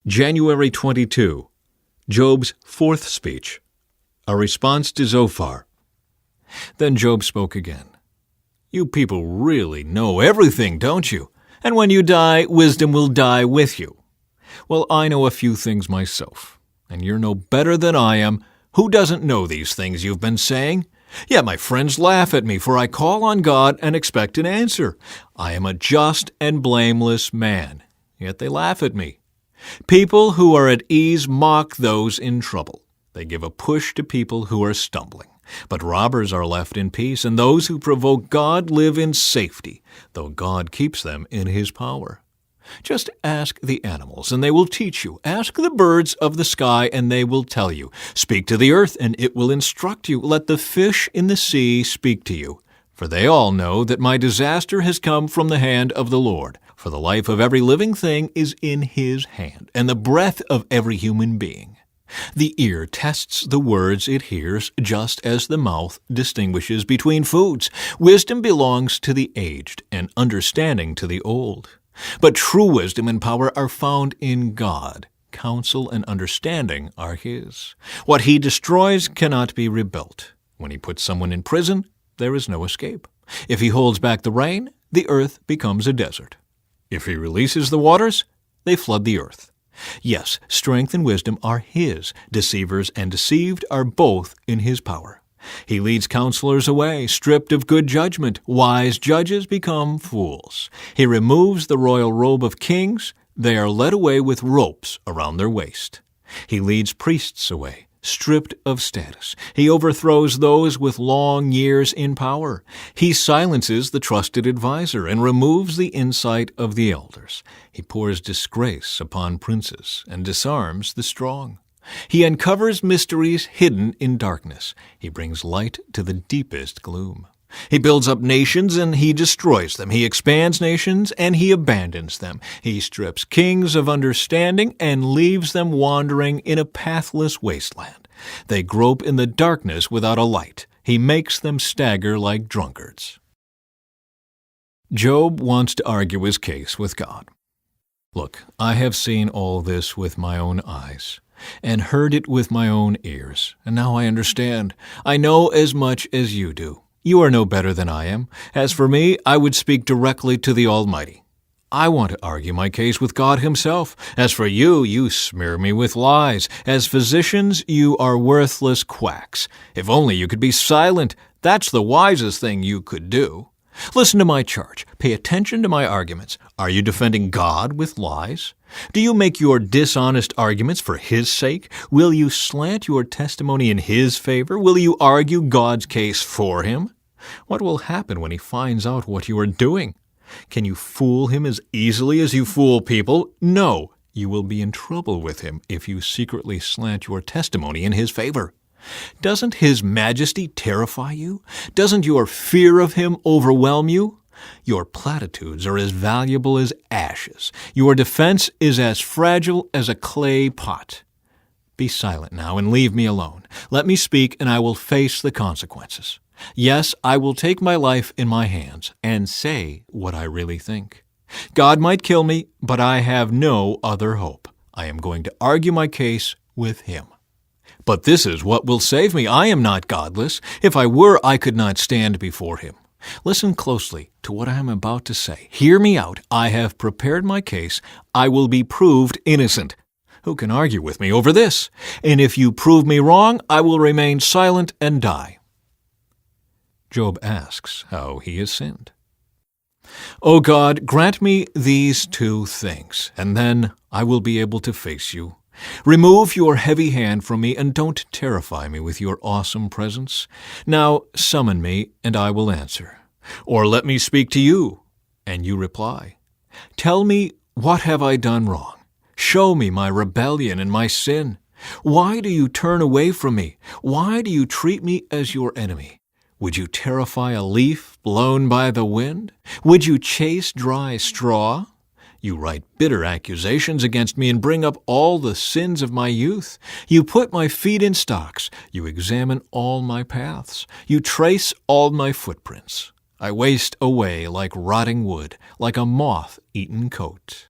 January 22. Job's fourth speech. A response to Zophar. Then Job spoke again. You people really know everything, don't you? And when you die, wisdom will die with you. Well, I know a few things myself, and you're no better than I am. Who doesn't know these things you've been saying? Yet my friends laugh at me, for I call on God and expect an answer. I am a just and blameless man, yet they laugh at me. People who are at ease mock those in trouble. They give a push to people who are stumbling. But robbers are left in peace, and those who provoke God live in safety, though God keeps them in His power. Just ask the animals, and they will teach you. Ask the birds of the sky, and they will tell you. Speak to the earth, and it will instruct you. Let the fish in the sea speak to you. For they all know that my disaster has come from the hand of the Lord. For the life of every living thing is in His hand, and the breath of every human being. The ear tests the words it hears, just as the mouth distinguishes between foods. Wisdom belongs to the aged, and understanding to the old. But true wisdom and power are found in God. Counsel and understanding are His. What He destroys cannot be rebuilt. When He puts someone in prison, there is no escape. If He holds back the rain, the earth becomes a desert. If He releases the waters, they flood the earth. Yes, strength and wisdom are His. Deceivers and deceived are both in His power. He leads counselors away, stripped of good judgment. Wise judges become fools. He removes the royal robe of kings. They are led away with ropes around their waist. He leads priests away, stripped of status. He overthrows those with long years in power. He silences the trusted advisor and removes the insight of the elders. He pours disgrace upon princes and disarms the strong. He uncovers mysteries hidden in darkness. He brings light to the deepest gloom. He builds up nations and He destroys them. He expands nations and He abandons them. He strips kings of understanding and leaves them wandering in a pathless wasteland. They grope in the darkness without a light. He makes them stagger like drunkards. Job wants to argue his case with God. Look, I have seen all this with my own eyes, and heard it with my own ears, and now I understand. I know as much as you do. You are no better than I am. As for me, I would speak directly to the Almighty. I want to argue my case with God Himself. As for you, you smear me with lies. As physicians, you are worthless quacks. If only you could be silent. That's the wisest thing you could do. Listen to my charge. Pay attention to my arguments. Are you defending God with lies? Do you make your dishonest arguments for His sake? Will you slant your testimony in His favor? Will you argue God's case for Him? What will happen when He finds out what you are doing? Can you fool Him as easily as you fool people? No, you will be in trouble with Him if you secretly slant your testimony in His favor. Doesn't His majesty terrify you? Doesn't your fear of Him overwhelm you? Your platitudes are as valuable as ashes. Your defense is as fragile as a clay pot. Be silent now and leave me alone. Let me speak, and I will face the consequences. Yes, I will take my life in my hands and say what I really think. God might kill me, but I have no other hope. I am going to argue my case with Him. But this is what will save me. I am not godless. If I were, I could not stand before Him. Listen closely to what I am about to say. Hear me out. I have prepared my case. I will be proved innocent. Who can argue with me over this? And if you prove me wrong, I will remain silent and die. Job asks how he has sinned. O God, grant me these two things, and then I will be able to face you. Remove your heavy hand from me, and don't terrify me with your awesome presence. Now summon me, and I will answer. Or let me speak to you, and you reply. Tell me, what have I done wrong? Show me my rebellion and my sin. Why do you turn away from me? Why do you treat me as your enemy? Would you terrify a leaf blown by the wind? Would you chase dry straw? You write bitter accusations against me and bring up all the sins of my youth. You put my feet in stocks. You examine all my paths. You trace all my footprints. I waste away like rotting wood, like a moth-eaten coat.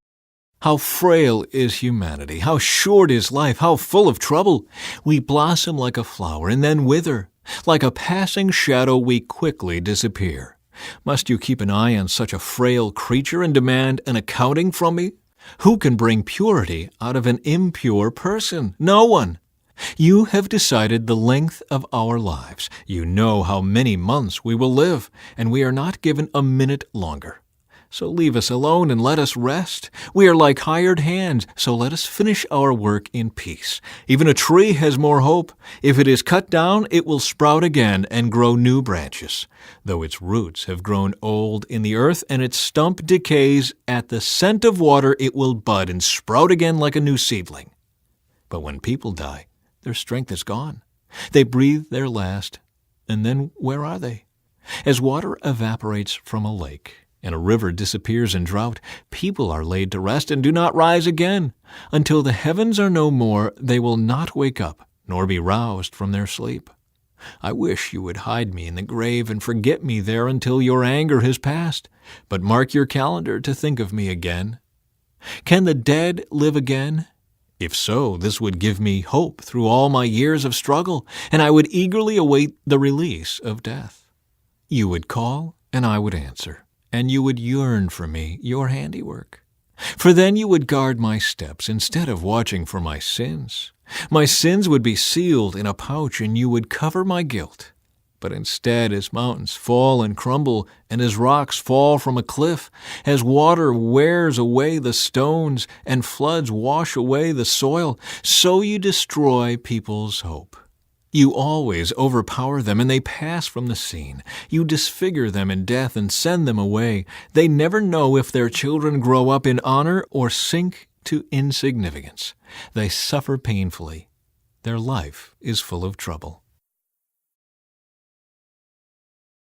How frail is humanity, how short is life, how full of trouble. We blossom like a flower and then wither. Like a passing shadow we quickly disappear. Must you keep an eye on such a frail creature and demand an accounting from me? Who can bring purity out of an impure person? No one. You have decided the length of our lives. You know how many months we will live, and we are not given a minute longer. So leave us alone and let us rest. We are like hired hands, so let us finish our work in peace. Even a tree has more hope. If it is cut down, it will sprout again and grow new branches. Though its roots have grown old in the earth and its stump decays, at the scent of water it will bud and sprout again like a new seedling. But when people die, their strength is gone. They breathe their last, and then where are they? As water evaporates from a lake, and a river disappears in drought, people are laid to rest and do not rise again. Until the heavens are no more, they will not wake up, nor be roused from their sleep. I wish you would hide me in the grave and forget me there until your anger has passed, but mark your calendar to think of me again. Can the dead live again? If so, this would give me hope through all my years of struggle, and I would eagerly await the release of death. You would call, and I would answer, and you would yearn for me, your handiwork. For then you would guard my steps instead of watching for my sins. My sins would be sealed in a pouch, and you would cover my guilt. But instead, as mountains fall and crumble, and as rocks fall from a cliff, as water wears away the stones, and floods wash away the soil, so you destroy people's hope. You always overpower them, and they pass from the scene. You disfigure them in death and send them away. They never know if their children grow up in honor or sink to insignificance. They suffer painfully. Their life is full of trouble.